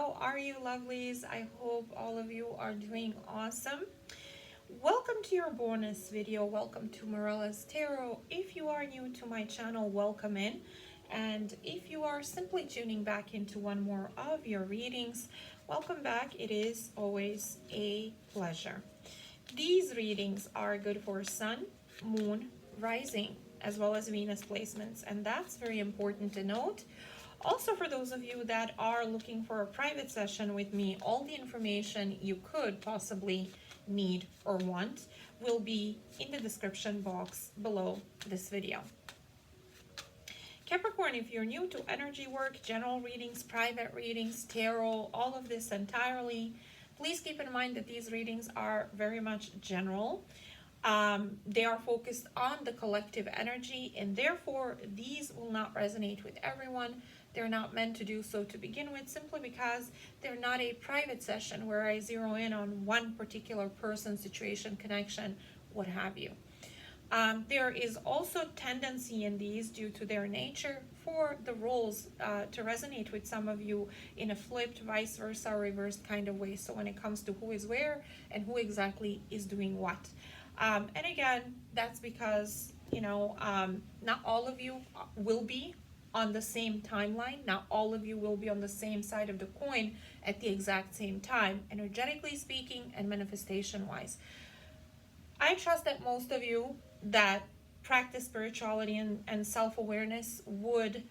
How are you, lovelies? I hope all of you are doing awesome. Welcome to your bonus video. Welcome to Morella's Tarot. If you are new to my channel, welcome in. And if you are simply tuning back into one more of your readings, welcome back. It is always a pleasure. These readings are good for Sun, Moon, Rising, as well as Venus placements. And that's very important to note. Also, for those of you that are looking for a private session with me, all the information you could possibly need or want will be in the description box below this video. Capricorn, if you're new to energy work, general readings, private readings, tarot, all of this entirely, please keep in mind that these readings are very much general. They are focused on the collective energy, and therefore these will not resonate with everyone. They're not meant to do so to begin with, simply because they're not a private session where I zero in on one particular person, situation, connection, what have you. There is also tendency in these, due to their nature, for the roles to resonate with some of you in a flipped, vice versa, reversed kind of way. So when it comes to who is where and who exactly is doing what. And again, that's because, you know, not all of you will be on the same timeline. Not all of you will be on the same side of the coin at the exact same time, energetically speaking and manifestation wise. I trust that most of you that practice spirituality and self-awareness would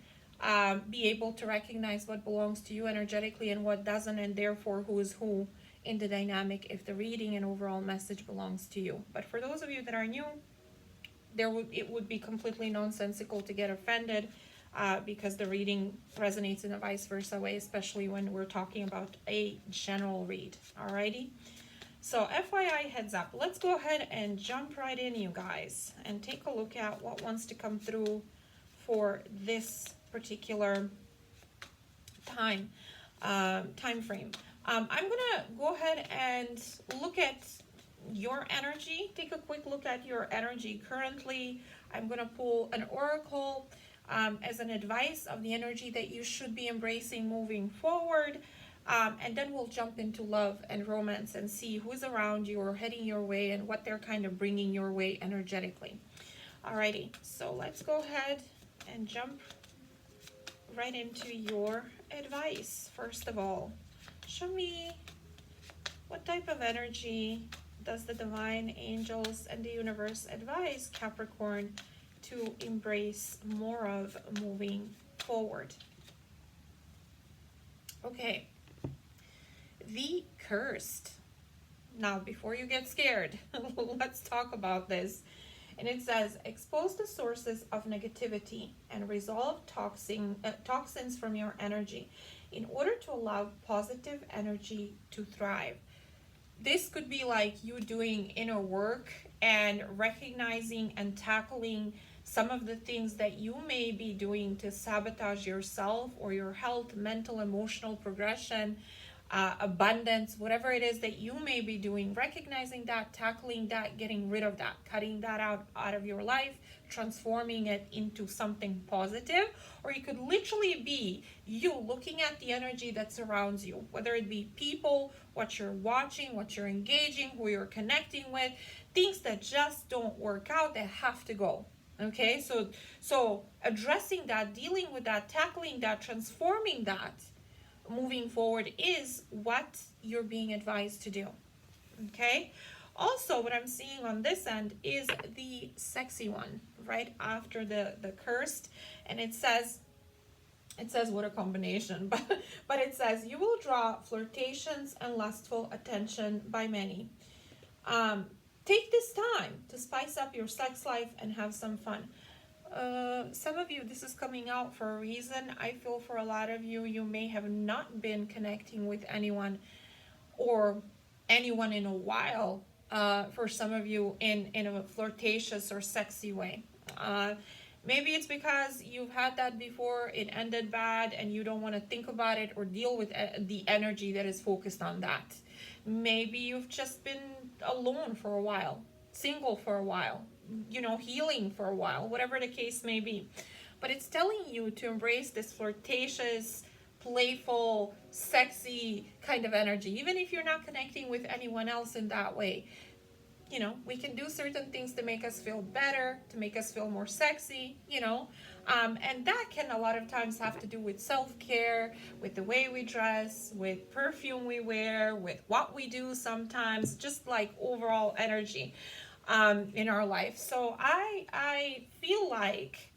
be able to recognize what belongs to you energetically and what doesn't, and therefore who is who in the dynamic if the reading and overall message belongs to you. But for those of you that are new, it would be completely nonsensical to get offended because the reading resonates in a vice versa way, especially when we're talking about a general read. Alrighty, so FYI, heads up. Let's go ahead and jump right in, you guys, and take a look at what wants to come through for this particular time frame. I'm gonna go ahead and look at your energy. Take a quick look at your energy currently. I'm gonna pull an oracle as an advice of the energy that you should be embracing moving forward. And then we'll jump into love and romance and see who's around you or heading your way and what they're kind of bringing your way energetically. Alrighty, so let's go ahead and jump right into your advice. First of all, show me what type of energy does the divine angels and the universe advise Capricorn to embrace more of moving forward. Okay, the Cursed. Now, before you get scared, let's talk about this. And it says, expose the sources of negativity and resolve toxins from your energy in order to allow positive energy to thrive. This could be like you doing inner work and recognizing and tackling some of the things that you may be doing to sabotage yourself or your health, mental, emotional progression, abundance, whatever it is that you may be doing, recognizing that, tackling that, getting rid of that, cutting that out of your life, transforming it into something positive. Or it could literally be you looking at the energy that surrounds you, whether it be people, what you're watching, what you're engaging, who you're connecting with, things that just don't work out, that have to go. Okay, so addressing that, dealing with that, tackling that, transforming that, moving forward is what you're being advised to do. Okay, also what I'm seeing on this end is the sexy one right after the Cursed, and it says what a combination, but it says you will draw flirtations and lustful attention by many. Take this time to spice up your sex life and have some fun. Some of you, this is coming out for a reason. I feel for a lot of you, you may have not been connecting with anyone or anyone in a while. For some of you in a flirtatious or sexy way. Maybe it's because you've had that before, it ended bad, and you don't want to think about it or deal with the energy that is focused on that. Maybe you've just been alone for a while, single for a while, you know, healing for a while, whatever the case may be. But it's telling you to embrace this flirtatious, playful, sexy kind of energy, even if you're not connecting with anyone else in that way. You know, we can do certain things to make us feel better, to make us feel more sexy, you know. And that can a lot of times have to do with self-care, with the way we dress, with perfume we wear, with what we do sometimes, just like overall energy in our life. So I feel like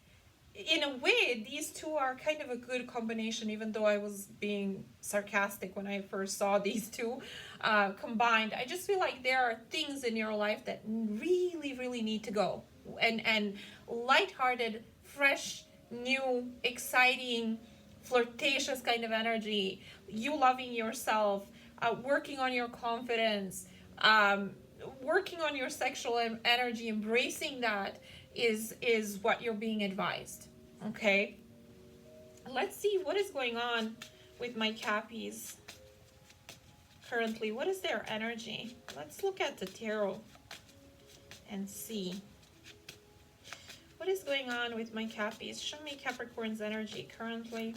in a way these two are kind of a good combination, even though I was being sarcastic when I first saw these two combined. I just feel like there are things in your life that really need to go, and lighthearted, fresh, new, exciting, flirtatious kind of energy, you loving yourself, working on your confidence, working on your sexual energy, embracing that is what you're being advised. Okay, let's see what is going on with my Cappies currently. What is their energy? Let's look at the tarot and see what is going on with my Cappies. Show me Capricorn's energy currently.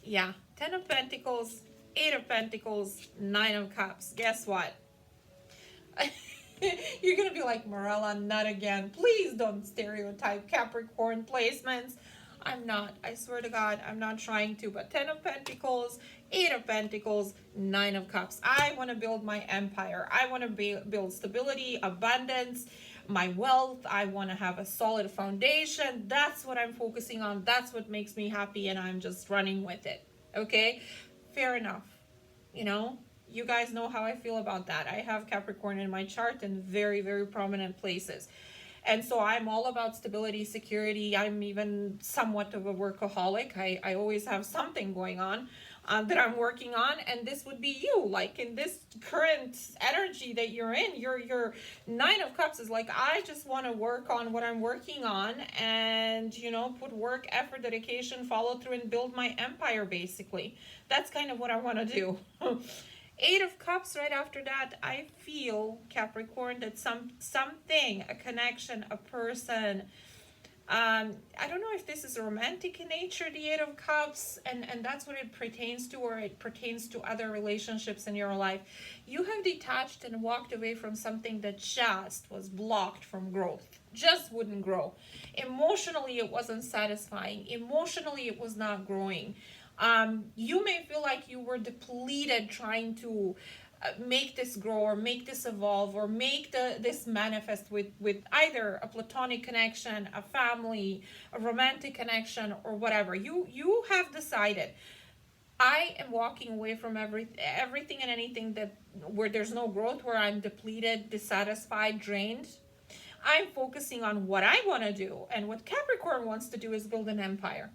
Yeah, 10 of Pentacles, 8 of Pentacles, 9 of Cups. Guess what? You're gonna be like, Morella, not again. Please don't stereotype Capricorn placements. I'm not. I swear to God, I'm not trying to. But 10 of Pentacles, 8 of Pentacles, 9 of Cups. I want to build my empire. I want to build stability, abundance, my wealth. I want to have a solid foundation. That's what I'm focusing on. That's what makes me happy, and I'm just running with it. Okay? Fair enough. You know? You guys know how I feel about that. I have Capricorn in my chart in very prominent places. And so I'm all about stability, security. I'm even somewhat of a workaholic. I always have something going on that I'm working on. And this would be you. Like in this current energy that you're in, your 9 of Cups is like, I just want to work on what I'm working on and, you know, put work, effort, dedication, follow through, and build my empire, basically. That's kind of what I want to do. 8 of Cups right after that. I feel, Capricorn, that something, a connection, a person, I don't know if this is romantic in nature, the 8 of Cups, and that's what it pertains to, or it pertains to other relationships in your life. You have detached and walked away from something that just was blocked from growth, just wouldn't grow. Emotionally, it wasn't satisfying. Emotionally, it was not growing. You may feel like you were depleted trying to make this grow, or make this evolve, or make this manifest with either a platonic connection, a family, a romantic connection, or whatever. You have decided, I am walking away from everything and anything that where there's no growth, where I'm depleted, dissatisfied, drained. I'm focusing on what I want to do, and what Capricorn wants to do is build an empire.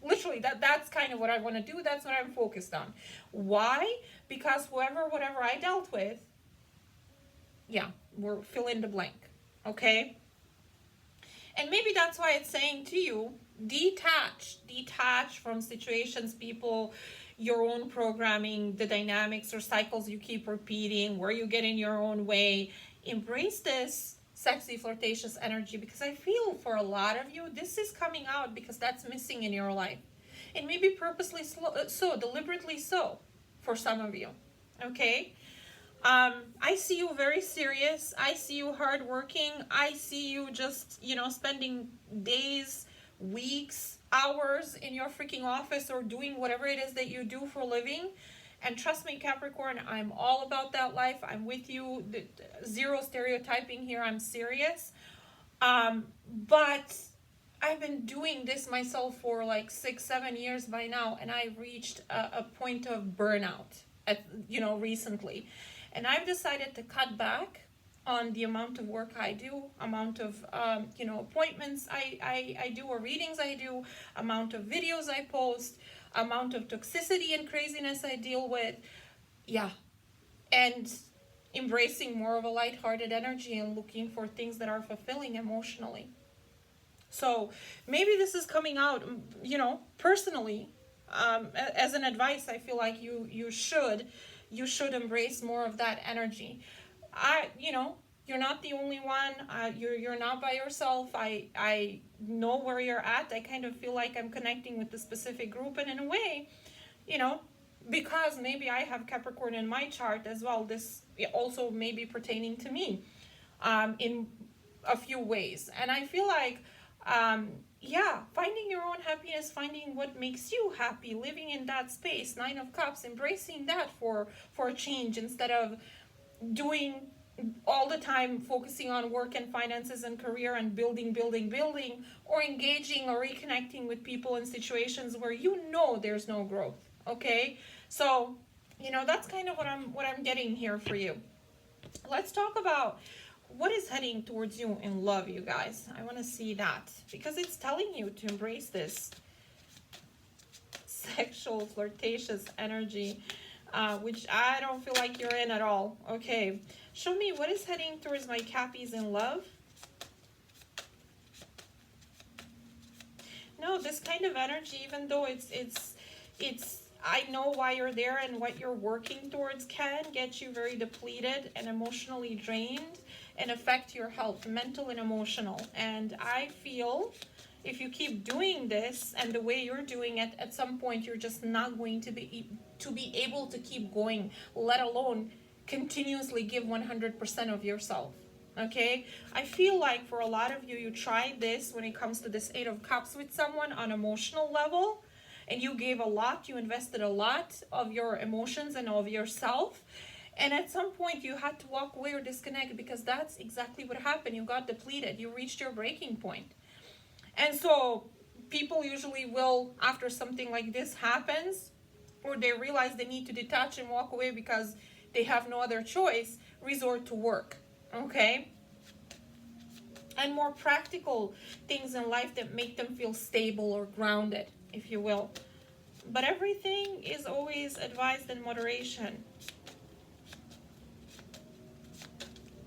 Literally, that's kind of what I want to do. That's what I'm focused on. Why? Because whatever I dealt with, yeah, we're fill in the blank, okay? And maybe that's why it's saying to you, detach from situations, people, your own programming, the dynamics or cycles you keep repeating, where you get in your own way. Embrace this sexy, flirtatious energy, because I feel for a lot of you, this is coming out because that's missing in your life. And maybe purposely so, deliberately so, for some of you, okay? I see you very serious. I see you hardworking. I see you just, you know, spending days, weeks, hours in your freaking office, or doing whatever it is that you do for a living. And trust me, Capricorn, I'm all about that life. I'm with you. Zero stereotyping here. I'm serious. But I've been doing this myself for like 6-7 years by now, and I reached a point of burnout, recently. And I've decided to cut back on the amount of work I do, amount of, appointments I do, or readings I do, amount of videos I post, amount of toxicity and craziness I deal with. Yeah. And embracing more of a lighthearted energy and looking for things that are fulfilling emotionally. So maybe this is coming out, personally, as an advice. I feel like you should embrace more of that energy. You're not the only one. You're not by yourself. I know where you're at. I kind of feel like I'm connecting with the specific group, and in a way, you know, because maybe I have Capricorn in my chart as well, this also may be pertaining to me in a few ways. And I feel like, yeah, finding your own happiness, finding what makes you happy, living in that space, Nine of Cups, embracing that for a change, instead of doing all the time focusing on work and finances and career and building, or engaging or reconnecting with people in situations where you know there's no growth. Okay, so that's kind of what I'm getting here for you. Let's talk about what is heading towards you in love, you guys. I want to see that, because it's telling you to embrace this sexual flirtatious energy, which I don't feel like you're in at all. Okay, show me what is heading towards my Cappies in love. No, this kind of energy, even though it's I know why you're there and what you're working towards, can get you very depleted and emotionally drained and affect your health, mental and emotional. And I feel if you keep doing this and the way you're doing it, at some point you're just not going to be able to keep going, let alone continuously give 100% of yourself. Okay, I feel like for a lot of you, you tried this when it comes to this Eight of Cups with someone on emotional level, and you gave a lot, you invested a lot of your emotions and of yourself, and at some point you had to walk away or disconnect, because that's exactly what happened. You got depleted, you reached your breaking point. And so people usually will, after something like this happens, or they realize they need to detach and walk away because they have no other choice, resort to work. Okay, and more practical things in life that make them feel stable or grounded, if you will. But everything is always advised in moderation.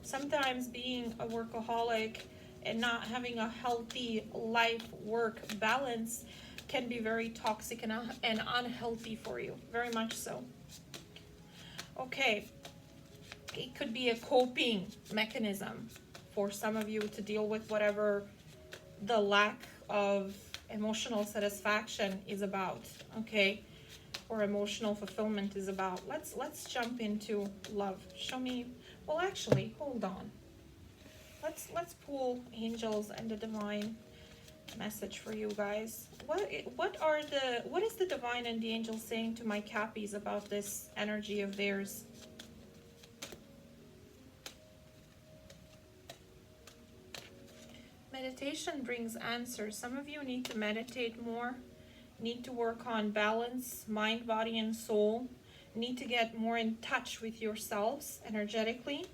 Sometimes being a workaholic and not having a healthy life-work balance can be very toxic and unhealthy for you, very much so. Okay, it could be a coping mechanism for some of you to deal with whatever the lack of emotional satisfaction is about, okay, or emotional fulfillment is about. Let's jump into love. Show me. Well, actually, hold on. Let's pull angels and the divine message for you guys. What is the divine and the angels saying to my Cappies about this energy of theirs? Meditation brings answers. Some of you need to meditate more, need to work on balance, mind, body, and soul, need to get more in touch with yourselves energetically,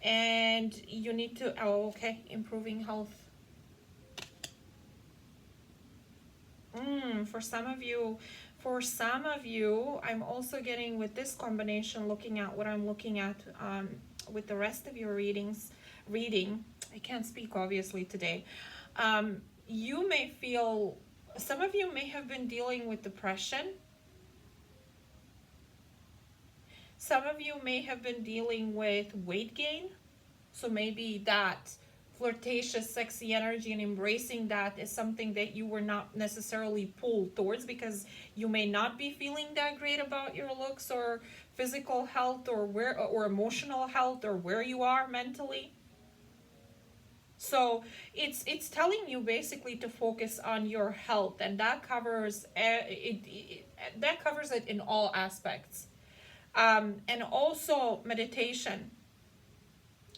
and you need to, improving health. For some of you, I'm also getting with this combination, looking at what I'm looking at with the rest of your reading. I can't speak obviously today. You may feel, some of you may have been dealing with depression. Some of you may have been dealing with weight gain. So maybe that flirtatious, sexy energy and embracing that is something that you were not necessarily pulled towards, because you may not be feeling that great about your looks or physical health or emotional health or where you are mentally. So it's telling you basically to focus on your health, and that covers it in all aspects. And also meditation,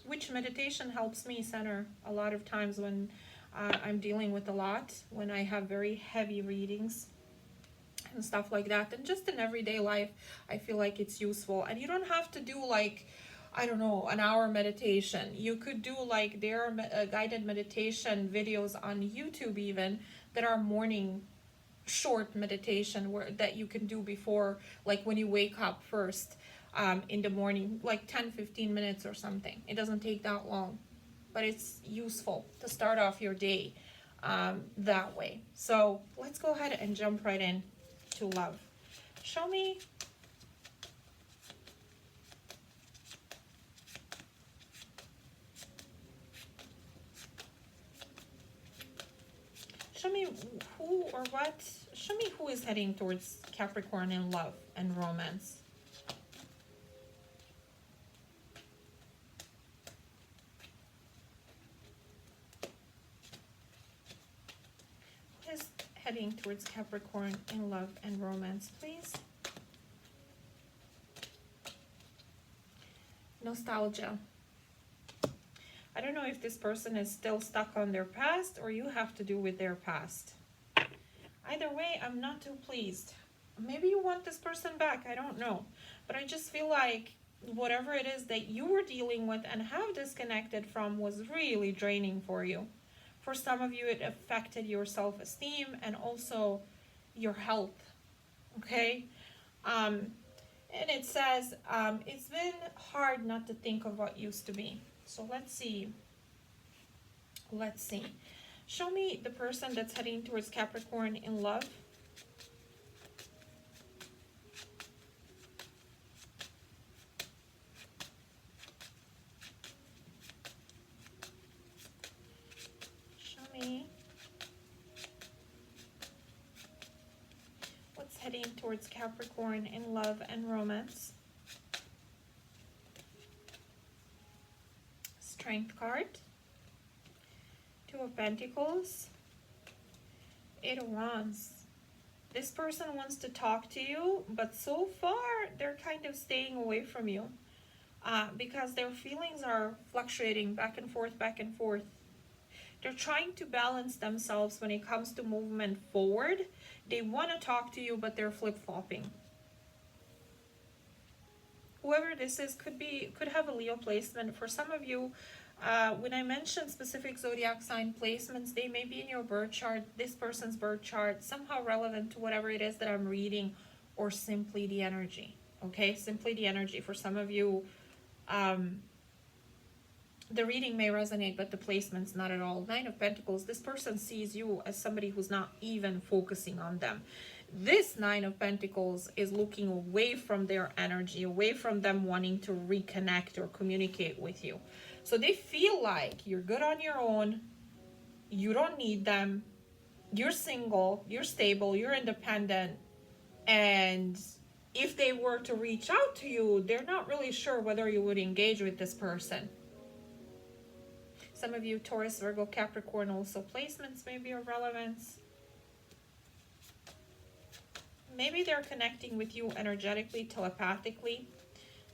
which meditation helps me center a lot of times when I'm dealing with a lot, when I have very heavy readings and stuff like that. And just in everyday life, I feel like it's useful. And you don't have to do like, I don't know, an hour meditation. You could do like, there are guided meditation videos on YouTube even that are morning short meditation that you can do before, like when you wake up first in the morning, like 10-15 minutes or something. It doesn't take that long, but it's useful to start off your day that way. So let's go ahead and jump right in to love. Show me Show me who or what. Show me who is heading towards Capricorn in love and romance. Who is heading towards Capricorn in love and romance, please? Nostalgia. I don't know if this person is still stuck on their past or you have to do with their past. Either way, I'm not too pleased. Maybe you want this person back, I don't know. But I just feel like whatever it is that you were dealing with and have disconnected from was really draining for you. For some of you, it affected your self-esteem and also your health, okay? And it says, it's been hard not to think of what used to be. So let's see. Let's see. Show me the person that's heading towards Capricorn in love. Show me what's heading towards Capricorn in love and romance. Strength card, Two of Pentacles, Eight of Wands. This person wants to talk to you, but so far they're kind of staying away from you because their feelings are fluctuating back and forth, back and forth. They're trying to balance themselves when it comes to movement forward. They want to talk to you, but they're flip-flopping. Whoever this is could have a Leo placement. For some of you, when I mention specific zodiac sign placements, they may be in your birth chart, this person's birth chart, somehow relevant to whatever it is that I'm reading, or simply the energy. Okay, simply the energy. For some of you, the reading may resonate, but the placements not at all. Nine of Pentacles, this person sees you as somebody who's not even focusing on them. This Nine of Pentacles is looking away from their energy, away from them wanting to reconnect or communicate with you. So they feel like you're good on your own, you don't need them, you're single, you're stable, you're independent, and if they were to reach out to you, they're not really sure whether you would engage with this person. Some of you, Taurus, Virgo, Capricorn, also placements may be of relevance. Maybe they're connecting with you energetically, telepathically,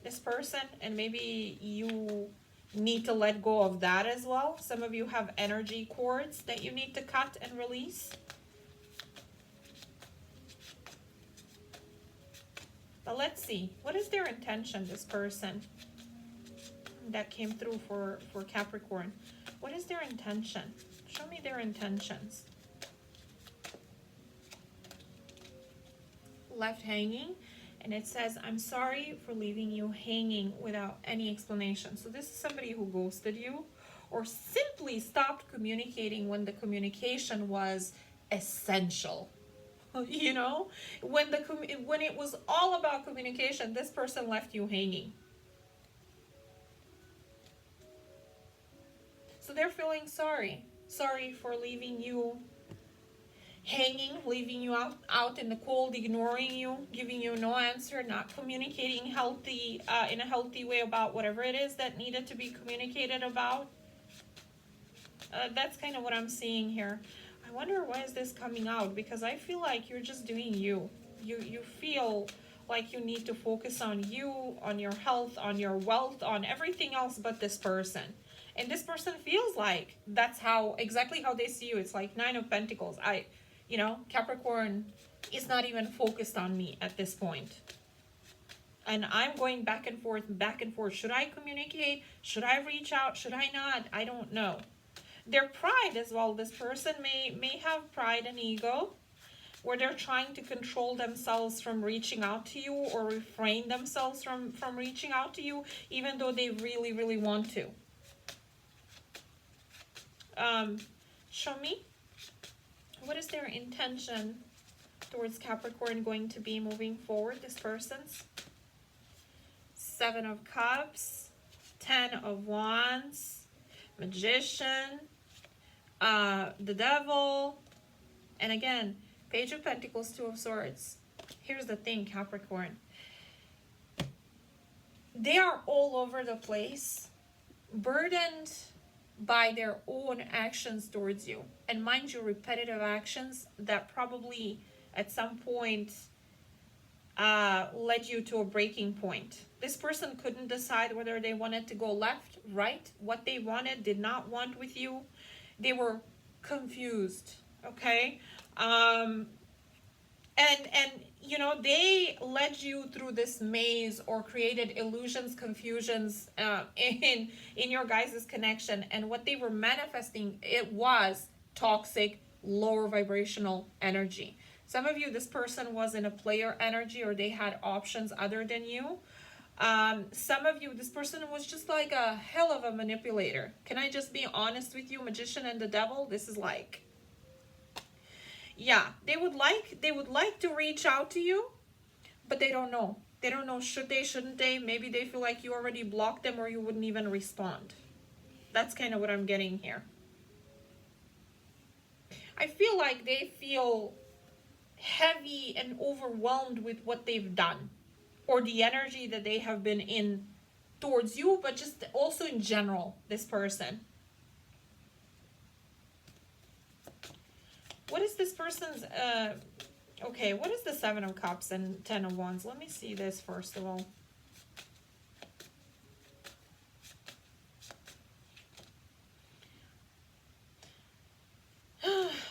this person, and maybe you need to let go of that as well. Some of you have energy cords that you need to cut and release. But let's see, what is their intention, this person that came through for Capricorn? What is their intention? Show me their intentions. Left hanging, and it says, I'm sorry for leaving you hanging without any explanation. So this is somebody who ghosted you or simply stopped communicating when the communication was essential. You know, when it was all about communication, this person left you hanging. So they're feeling sorry for leaving you hanging, leaving you out in the cold, ignoring you, giving you no answer, not communicating in a healthy way about whatever it is that needed to be communicated about. That's kind of what I'm seeing here. I wonder why is this coming out, because I feel like you're just doing you. You feel like you need to focus on you, on your health, on your wealth, on everything else but this person. And this person feels like that's exactly how they see you. It's like Nine of Pentacles. Capricorn is not even focused on me at this point. And I'm going back and forth, back and forth. Should I communicate? Should I reach out? Should I not? I don't know. Their pride as well. This person may have pride and ego, where they're trying to control themselves from reaching out to you, or refrain themselves from reaching out to you, even though they really, really want to. Show me, what is their intention towards Capricorn going to be moving forward, this person's? Seven of Cups, Ten of Wands, Magician, the Devil, And again, Page of Pentacles, Two of Swords. Here's the thing, Capricorn. They are all over the place, burdened by their own actions towards you. And mind you, repetitive actions that probably at some point led you to a breaking point. This person couldn't decide whether they wanted to go left, right, what they wanted, did not want with you. They were confused, okay? And you know, they led you through this maze or created illusions, confusions in your guys' connection. And what they were manifesting, it was toxic, lower vibrational energy. Some of you, this person was in a player energy, or they had options other than you. Some of you, this person was just like a hell of a manipulator. Can I just be honest with you, Magician and the Devil? This is like, yeah, they would like to reach out to you, but they don't know. They don't know, should they, shouldn't they? Maybe they feel like you already blocked them, or you wouldn't even respond. That's kind of what I'm getting here. I feel like they feel heavy and overwhelmed with what they've done, or the energy that they have been in towards you, but just also in general, this person. What is this person's, okay, what is the Seven of Cups and Ten of Wands? Let me see this first of all.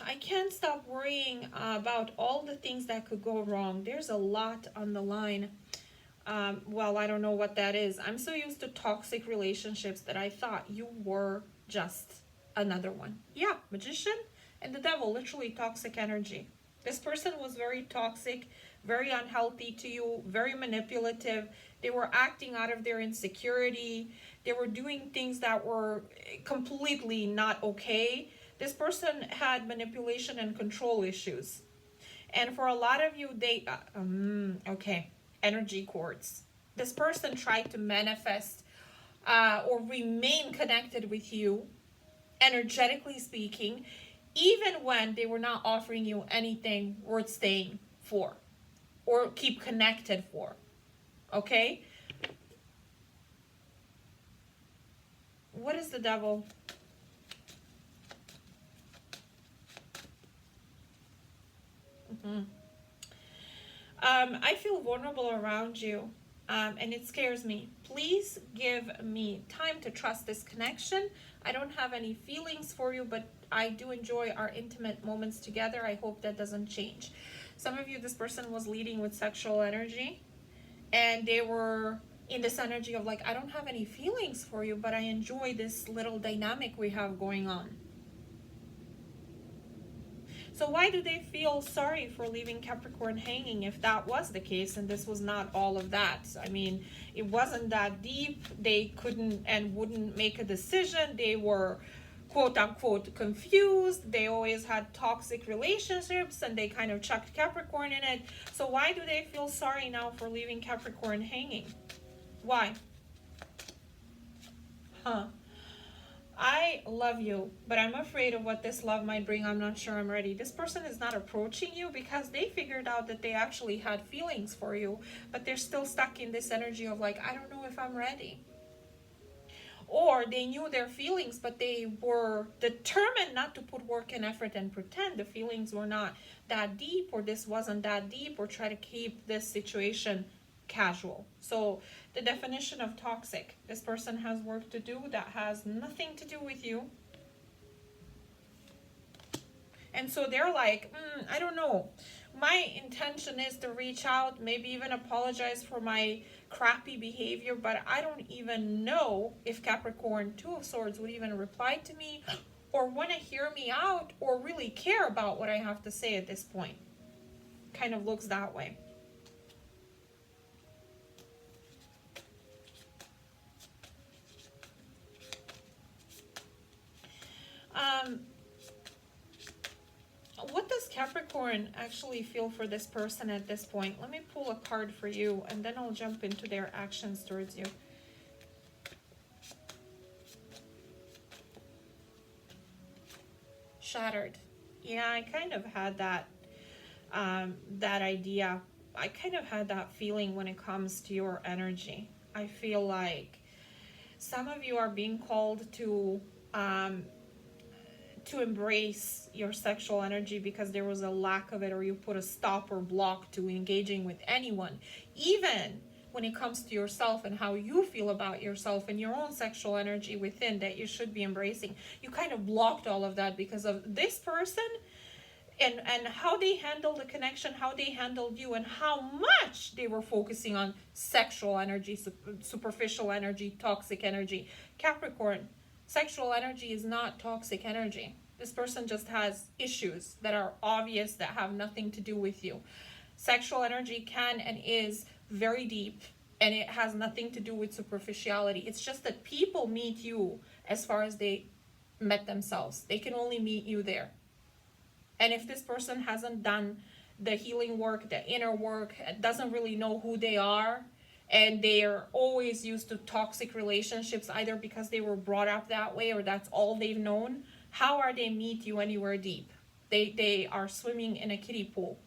I can't stop worrying about all the things that could go wrong. There's a lot on the line. Well, I don't know what that is. I'm so used to toxic relationships that I thought you were just another one. Yeah, Magician and the Devil, literally toxic energy. This person was very toxic, very unhealthy to you, very manipulative. They were acting out of their insecurity. They were doing things that were completely not okay. This person had manipulation and control issues. And for a lot of you, they, okay, energy cords. This person tried to manifest or remain connected with you, energetically speaking, even when they were not offering you anything worth staying for or keep connected for, okay? What is the Devil? I feel vulnerable around you, and it scares me. Please give me time to trust this connection. I don't have any feelings for you, but I do enjoy our intimate moments together. I hope that doesn't change. Some of you, this person was leading with sexual energy, and they were in this energy of like, I don't have any feelings for you, but I enjoy this little dynamic we have going on. So why do they feel sorry for leaving Capricorn hanging if that was the case and this was not all of that? I mean, it wasn't that deep. They couldn't and wouldn't make a decision. They were quote unquote confused. They always had toxic relationships and they kind of chucked Capricorn in it. So why do they feel sorry now for leaving Capricorn hanging? Why? Huh? I love you, but I'm afraid of what this love might bring. I'm not sure I'm ready. This person is not approaching you because they figured out that they actually had feelings for you, but they're still stuck in this energy of like, I don't know if I'm ready. Or they knew their feelings, but they were determined not to put work and effort and pretend the feelings were not that deep, or this wasn't that deep, or try to keep this situation casual. So the definition of toxic, this person has work to do that has nothing to do with you. And so they're like, I don't know. My intention is to reach out, maybe even apologize for my crappy behavior, but I don't even know if Capricorn, Two of Swords, would even reply to me or want to hear me out or really care about what I have to say at this point. Kind of looks that way. What does Capricorn actually feel for this person at this point? Let me pull a card for you, and then I'll jump into their actions towards you. Shattered. Yeah, I kind of had that that idea. I kind of had that feeling when it comes to your energy. I feel like some of you are being called um, to embrace your sexual energy because there was a lack of it, or you put a stop or block to engaging with anyone, even when it comes to yourself and how you feel about yourself and your own sexual energy within that you should be embracing. You kind of blocked all of that because of this person and how they handled the connection, how they handled you, and how much they were focusing on sexual energy, superficial energy, toxic energy. Capricorn, sexual energy is not toxic energy. This person just has issues that are obvious that have nothing to do with you. Sexual energy can and is very deep, and it has nothing to do with superficiality. It's just that people meet you as far as they met themselves. They can only meet you there. And if this person hasn't done the healing work, the inner work, doesn't really know who they are, and they're always used to toxic relationships, either because they were brought up that way or that's all they've known, how are they meet you anywhere deep? They are swimming in a kiddie pool.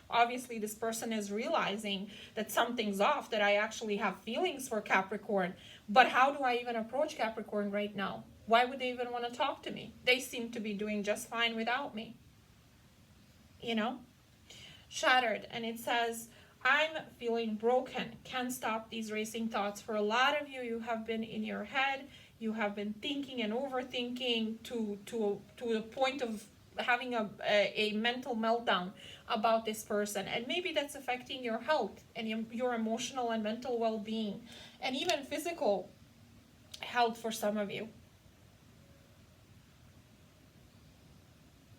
Obviously, this person is realizing that something's off, that I actually have feelings for Capricorn, but how do I even approach Capricorn right now? Why would they even want to talk to me? They seem to be doing just fine without me. You know, shattered. And it says, I'm feeling broken, can't stop these racing thoughts. For a lot of you, you have been in your head, you have been thinking and overthinking to the point of having a mental meltdown about this person. And maybe that's affecting your health and your emotional and mental well-being, and even physical health for some of you.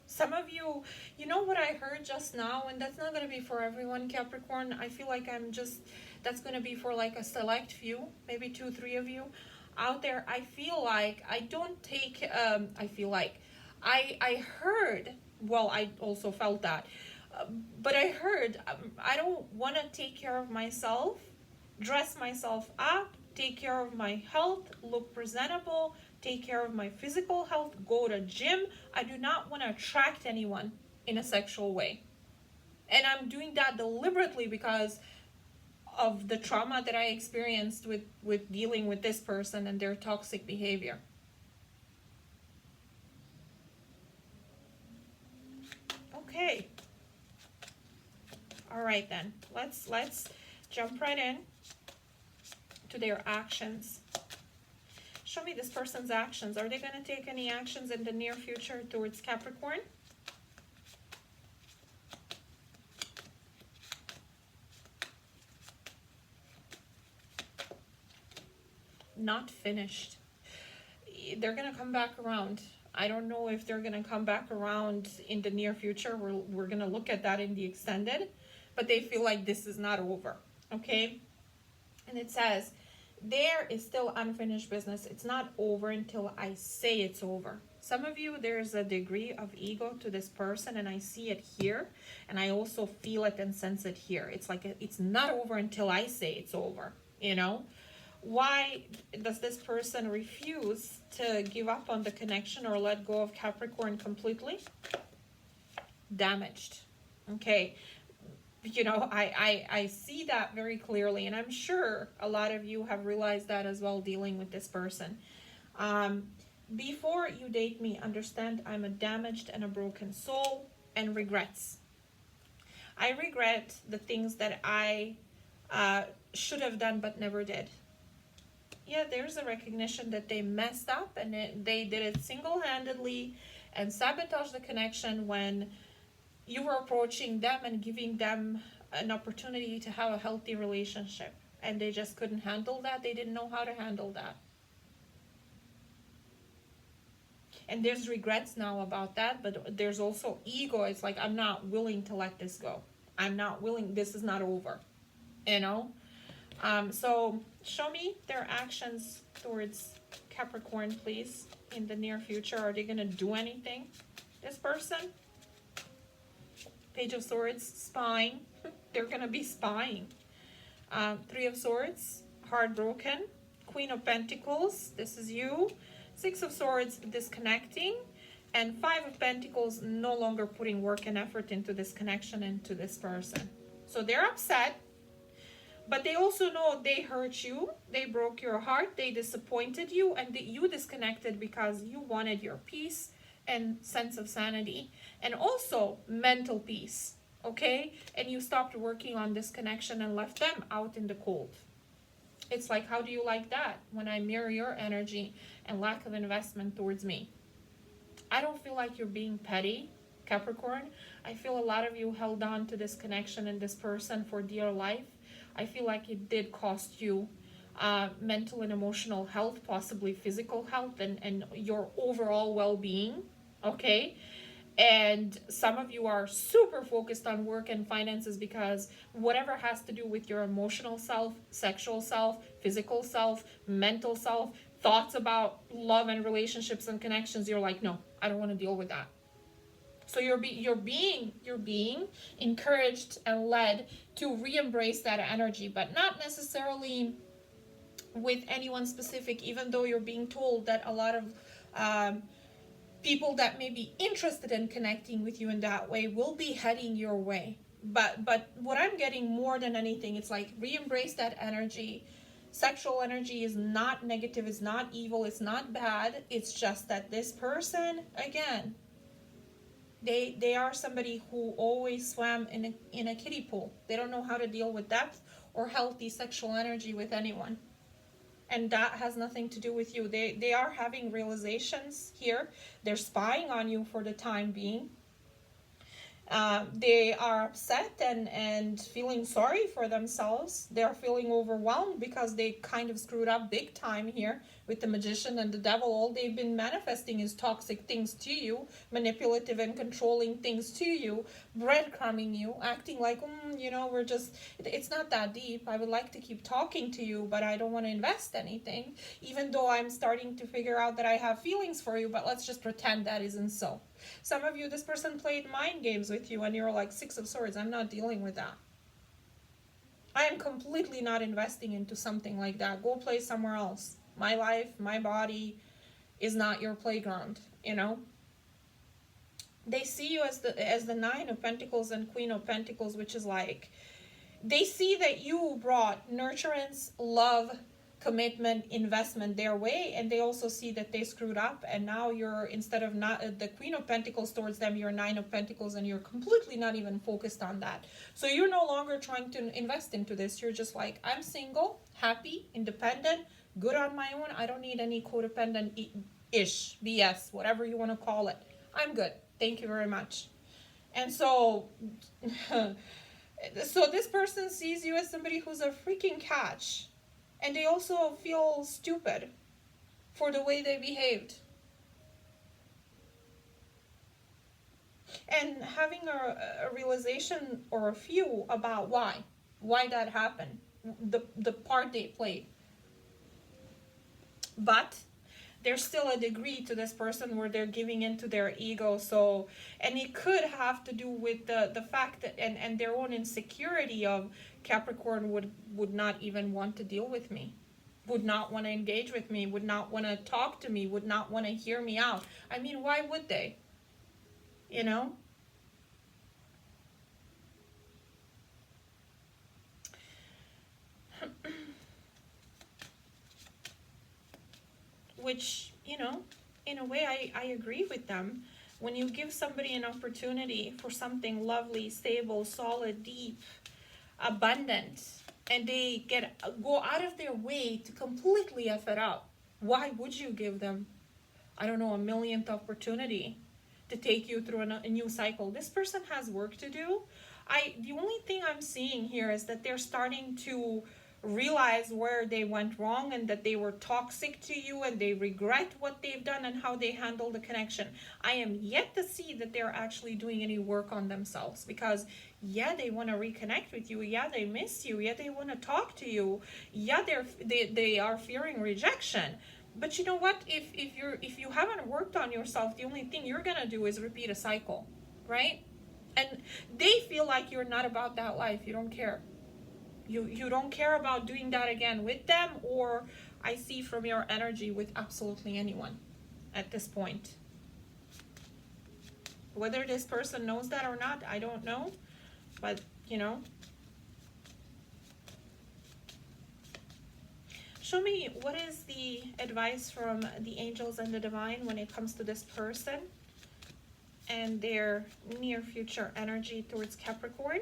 Some of you, you know what I heard just now, and that's not going to be for everyone, Capricorn. I feel like that's going to be for like a select few, maybe 2-3 of you out there. I feel like I don't take, I heard, well, I also felt that, but I heard, I don't want to take care of myself, dress myself up, take care of my health, look presentable, take care of my physical health, go to gym. I do not want to attract anyone in a sexual way. And I'm doing that deliberately because of the trauma that I experienced with dealing with this person and their toxic behavior. Okay. All right then. Let's jump right in to their actions. Show me this person's actions. Are they going to take any actions in the near future towards Capricorn? Not finished. They're going to come back around. I don't know if they're going to come back around in the near future. We're going to look at that in the extended. But they feel like this is not over. Okay? And it says, there is still unfinished business. It's not over until I say it's over. Some of you, there's a degree of ego to this person, and I see it here, and I also feel it and sense it here. It's like it's not over until I say it's over, you know? Why does this person refuse to give up on the connection or let go of Capricorn completely? Damaged. Okay. You know, I see that very clearly, and I'm sure a lot of you have realized that as well dealing with this person. Before you date me, understand I'm a damaged and a broken soul, and regrets. I regret the things that I should have done but never did. Yeah, there's a recognition that they messed up, and they did it single-handedly and sabotaged the connection when you were approaching them and giving them an opportunity to have a healthy relationship, and they just couldn't handle that. They didn't know how to handle that. And there's regrets now about that, but there's also ego. It's like, I'm not willing to let this go. I'm not willing. This is not over, you know? So show me their actions towards Capricorn, please, in the near future. Are they going to do anything, this person? Page of Swords, spying. They're going to be spying. Three of Swords, heartbroken. Queen of Pentacles, this is you. Six of Swords, disconnecting. And Five of Pentacles, no longer putting work and effort into this connection and to this person. So they're upset, but they also know they hurt you, they broke your heart, they disappointed you, and that you disconnected because you wanted your peace and sense of sanity, and also mental peace, okay? And you stopped working on this connection and left them out in the cold. It's like, how do you like that when I mirror your energy and lack of investment towards me? I don't feel like you're being petty, Capricorn. I feel a lot of you held on to this connection and this person for dear life. I feel like it did cost you mental and emotional health, possibly physical health, and your overall well-being, okay? And some of you are super focused on work and finances because whatever has to do with your emotional self, sexual self, physical self, mental self, thoughts about love and relationships and connections, you're like, no, I don't want to deal with that. So you're being encouraged and led to re-embrace that energy, but not necessarily with anyone specific, even though you're being told that a lot of people that may be interested in connecting with you in that way will be heading your way. But what I'm getting more than anything, it's like re-embrace that energy. Sexual energy is not negative, it's not evil, it's not bad. It's just that this person, again, they are somebody who always swam in a kiddie pool. They don't know how to deal with depth or healthy sexual energy with anyone. And that has nothing to do with you. They are having realizations here. They're spying on you for the time being. They are upset and feeling sorry for themselves. They're feeling overwhelmed because they kind of screwed up big time here with the Magician and the Devil. All they've been manifesting is toxic things to you, manipulative and controlling things to you, breadcrumbing you, acting like, we're just, it's not that deep. I would like to keep talking to you, but I don't want to invest anything, even though I'm starting to figure out that I have feelings for you, but let's just pretend that isn't so. Some of you, this person played mind games with you and you're like, Six of Swords, I'm not dealing with that. I am completely not investing into something like that. Go play somewhere else. My life, my body is not your playground, They see you as the Nine of Pentacles and Queen of Pentacles, which is like, they see that you brought nurturance, love, commitment, investment their way, and they also see that they screwed up, and now you're, instead of not the Queen of Pentacles towards them, you're Nine of Pentacles, and you're completely not even focused on that. So you're no longer trying to invest into this. You're just like, I'm single, happy, independent, good on my own. I don't need any codependent-ish, BS, whatever you want to call it. I'm good. Thank you very much. And so so this person sees you as somebody who's a freaking catch. And they also feel stupid for the way they behaved. And having a realization or a few about why that happened, the part they played. But there's still a degree to this person where they're giving into their ego. So, and it could have to do with the fact that, and their own insecurity of Capricorn would not even want to deal with me, would not want to engage with me, would not want to talk to me, would not want to hear me out. I mean, why would they? Which, in a way, I agree with them. When you give somebody an opportunity for something lovely, stable, solid, deep, abundant, and they go out of their way to completely F it up, why would you give them, I don't know, a millionth opportunity to take you through a new cycle? This person has work to do. The only thing I'm seeing here is that they're starting to realize where they went wrong and that they were toxic to you, and they regret what they've done and how they handled the connection. I am yet to see that they're actually doing any work on themselves, because yeah, they want to reconnect with you, yeah, they miss you, yeah, they want to talk to you, yeah, they are fearing rejection. But you know what, if you haven't worked on yourself, the only thing you're gonna do is repeat a cycle, right? And they feel like you're not about that life. You don't care. You don't care about doing that again with them, or I see from your energy with absolutely anyone at this point. Whether this person knows that or not, I don't know. But, you know, show me what is the advice from the angels and the divine when it comes to this person and their near future energy towards Capricorn.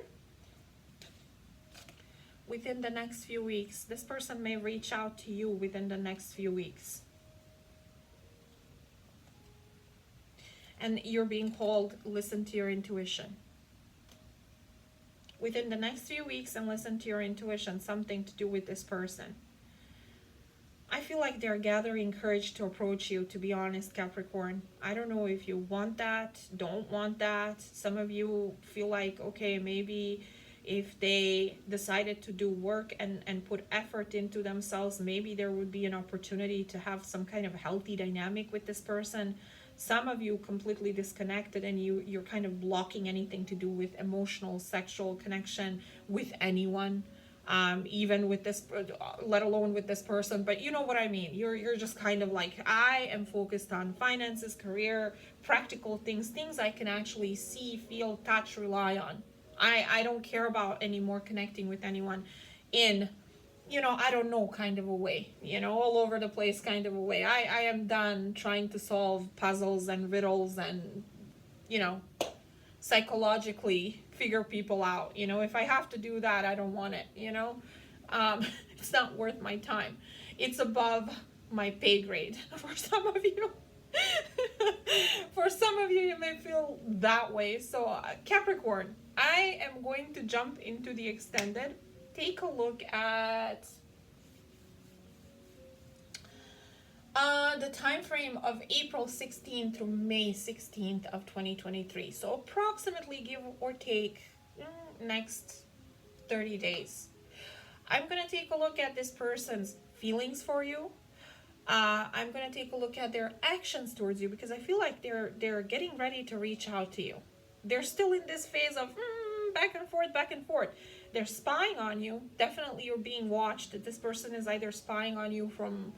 Within the next few weeks, this person may reach out to you within the next few weeks. And you're being called, listen to your intuition. Within the next few weeks, and listen to your intuition, something to do with this person. I feel like they're gathering courage to approach you, to be honest, Capricorn. I don't know if you want that, don't want that. Some of you feel like, okay, maybe if they decided to do work and put effort into themselves, maybe there would be an opportunity to have some kind of healthy dynamic with this person. Some of you completely disconnected and you're kind of blocking anything to do with emotional, sexual connection with anyone. Even with this, let alone with this person, but you know what I mean. You're just kind of like, I am focused on finances, career, practical things I can actually see, feel, touch, rely on. I don't care about anymore connecting with anyone in, you know, I don't know, kind of a way, you know, all over the place kind of a way. I am done trying to solve puzzles and riddles and, you know, psychologically figure people out. You know, if I have to do that, I don't want it, you know. It's not worth my time. It's above my pay grade for some of you. For some of you, you may feel that way. So Capricorn, I am going to jump into the extended. Take a look at the time frame of April 16th through May 16th of 2023. So approximately, give or take, next 30 days. I'm going to take a look at this person's feelings for you. I'm going to take a look at their actions towards you, because I feel like they're getting ready to reach out to you. They're still in this phase of back and forth, back and forth. They're spying on you. Definitely you're being watched. This person is either spying on you from,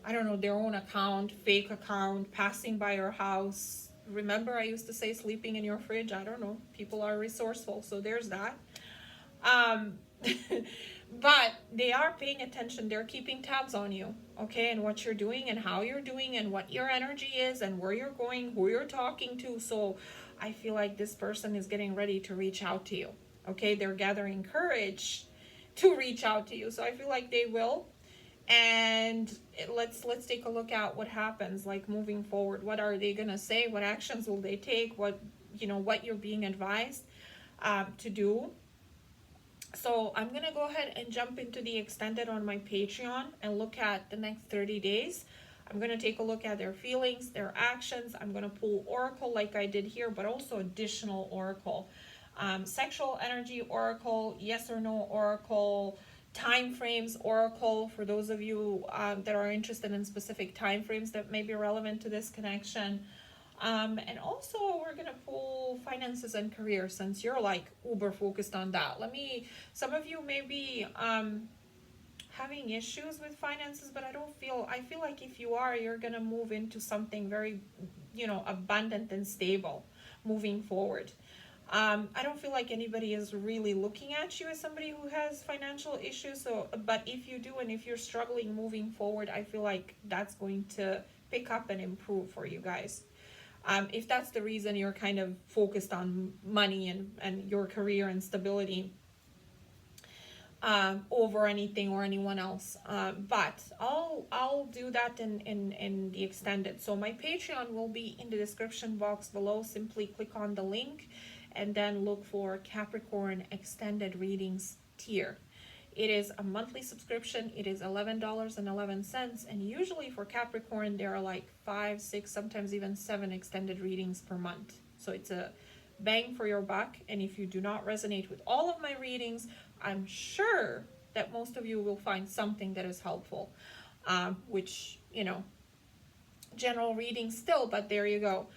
I don't know, their own account, fake account, passing by your house. Remember I used to say sleeping in your fridge? I don't know. People are resourceful, so there's that. But they are paying attention. They're keeping tabs on you, okay, and what you're doing and how you're doing and what your energy is and where you're going, who you're talking to. So I feel like this person is getting ready to reach out to you, okay? They're gathering courage to reach out to you. So I feel like they will. And let's take a look at what happens, like moving forward. What are they gonna say? What actions will they take? What, you know, what you're being advised to do. So I'm gonna go ahead and jump into the extended on my Patreon and look at the next 30 days. I'm gonna take a look at their feelings, their actions. I'm gonna pull oracle like I did here, but also additional oracle, sexual energy oracle, yes or no oracle, time frames oracle for those of you that are interested in specific time frames that may be relevant to this connection. And also we're gonna pull finances and career, since you're like uber focused on that. Some of you may be having issues with finances, but I feel like if you are, you're gonna move into something very, you know, abundant and stable moving forward. I don't feel like anybody is really looking at you as somebody who has financial issues. So, but if you do, and if you're struggling moving forward, I feel like that's going to pick up and improve for you guys. If that's the reason you're kind of focused on money and your career and stability over anything or anyone else. But I'll do that in the extended. So my Patreon will be in the description box below. Simply click on the link and then look for Capricorn extended readings tier. It is a monthly subscription. It is $11.11, and usually for Capricorn there are like 5, 6, sometimes even 7 extended readings per month. So it's a bang for your buck. And if you do not resonate with all of my readings, I'm sure that most of you will find something that is helpful, which, you know, general reading still, but there you go.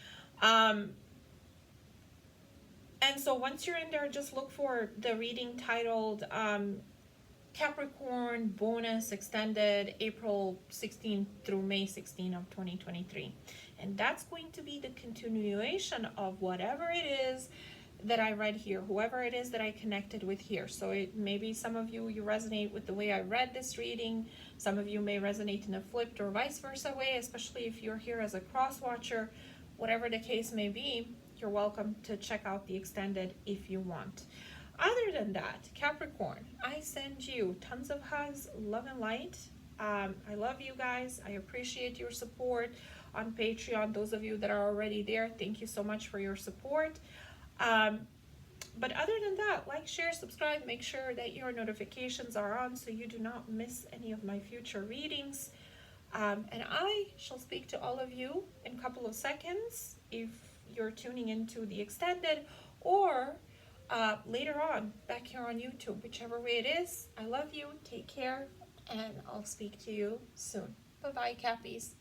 And so once you're in there, just look for the reading titled Capricorn Bonus Extended April 16th through May 16th of 2023. And that's going to be the continuation of whatever it is that I read here, whoever it is that I connected with here. So maybe some of you resonate with the way I read this reading. Some of you may resonate in a flipped or vice versa way, especially if you're here as a cross watcher. Whatever the case may be, you're welcome to check out the extended if you want. Other than that, Capricorn, I send you tons of hugs, love and light. I love you guys. I appreciate your support on Patreon. Those of you that are already there, thank you so much for your support. But other than that, like, share, subscribe, make sure that your notifications are on so you do not miss any of my future readings. And I shall speak to all of you in a couple of seconds if you're tuning into the extended, or later on back here on YouTube, whichever way it is. I love you, take care, and I'll speak to you soon. Bye-bye, Cappies.